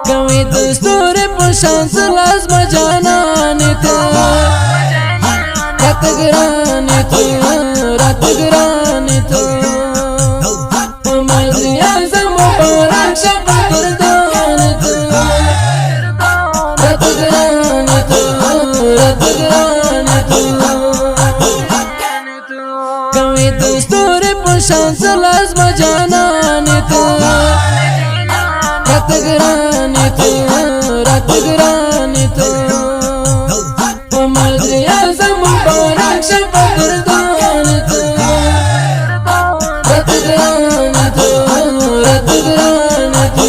کوي دستور پشان سلاز مجانان تو رات گران تو رات گران تو مزي اعظم مبارك شفا قردان تو رات گران تو رات گران تو کوي دستور پشان سلاز مجانان تو رات گران تو رات گران تو مزي اعظم مبارك شفا قردان تو رات گران تو رات گران تو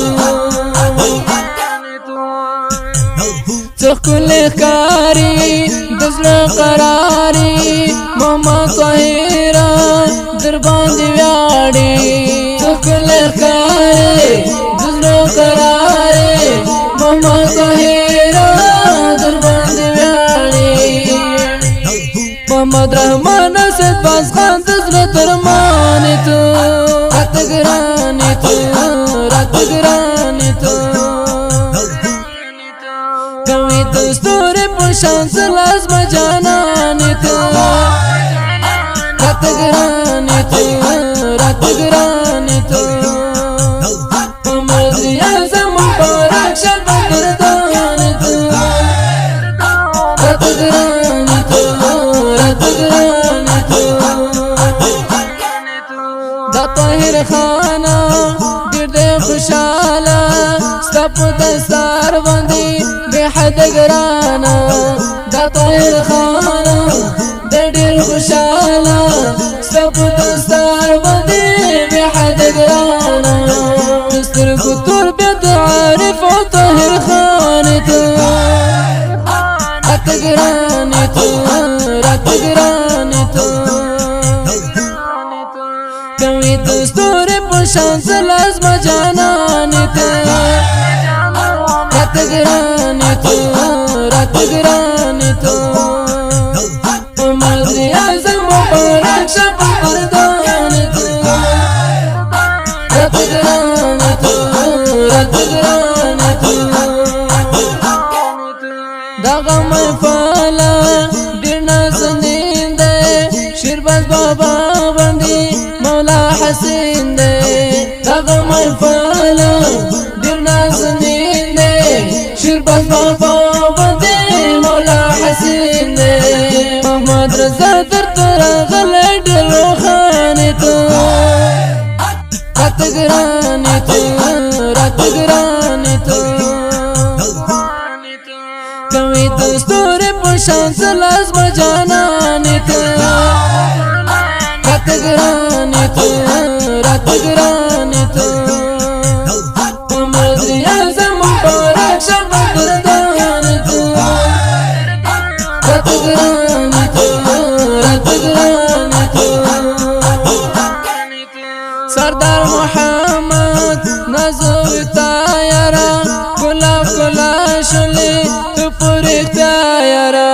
تخل خاري دزنا قراري ماما طاهرة دربان دي وياړي تخل خاري دزنا قراري ماما طاهرة دربان دي وياړي محمد رحمان اسد باز خان دزنا ترمان تو رات گران تو رات گران تو کوي دستور پشان سلاز مجانان تو رات گران تو رات گران تو مزي اعظم مبارك شفا قردان تو رات گران تو رات گران تو دا طاهر خانا ډېر دې خوشاله ستا په دستار باندې بې حده ګرانه دا طاهر خانا ډېر خوشاله ستا په دستار باندې بې حده ګرانه د سترګو تور بیا د عارف او طاهر خان ته رات ګران ته رات ګران ته کوي دستور پشان سلاز مجانان ته رات گران تو رات گران تو مزي اعظم مبارك شفا قردان تو رات گران تو رات گران تو دا غم فالا ډېر نازنین دی شیرباز بابا باندې مولا حسین دی دا غم فالا ډېر نازنین دی شیرباز بابا باندې مولا حسین دی محمد رضا درته راغلی ډېر روښانې تو رات ګرانې تو رات ګرانې تو کوي دستور پشان سلاز مجانان تو رات گران تو رات گران تو مزي اعظم مبارك شفا قردان تو رات گران تو رات گران تو سردار محمد نازوي تايرا كلا كلا شلي تفرق تايرا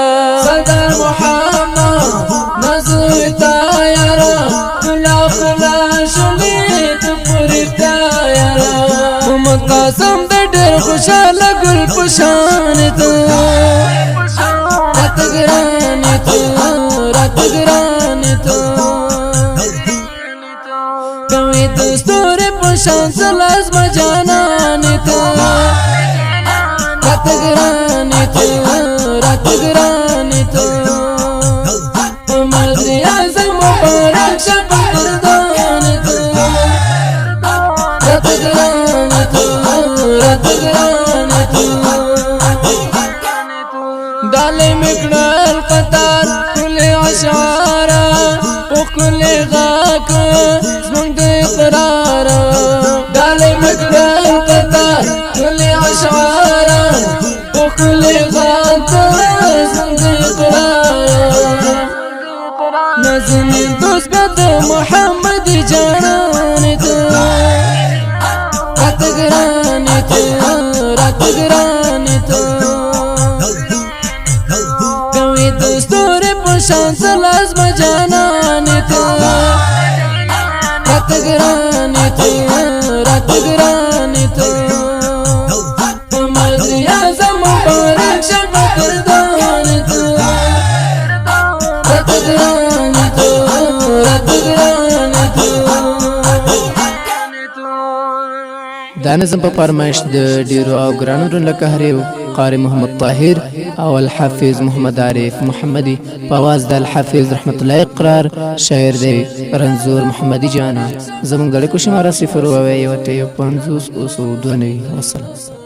سردار محمد نازوي تايرا كلا كلا شلي تفرق تايرا محمد قاسم د ډېر خوشاله ګل پشان ته رات ګران ته رات ګران ته کوي دستور پشان سلاز مجانان ته رات ګران ته رات ګران ته مزي اعظم مبارك شفا قردان تو رات ګران تو رات ګران تو ډالې مکړل قطار ټول اشعار او کل غاک زمونږ د اقرار ډالې مکړل قطار ټول اشعار او کل غاک زمونږ د اقرار نازنین دوست بد محمد جانان تو رات گران تو رات گران تو کوي دستور پشان سلاز مجانان تو رات گران ته راته ګرانې ته مزي اعظم مبارک شه قدردانې ته راته ګرانې ته راته ګرانې ته. دا نظم په فرمایش د ډیرو او ګرانو لکه هریو قاری محمد طاهر او الحافظ محمد عارف محمدي په आवाज د الحافظ رحمت الله اقرار شاعر دی رنزور محمدي جانا. زموږ د اړیکو شماره 0 51 50 292. والسلام.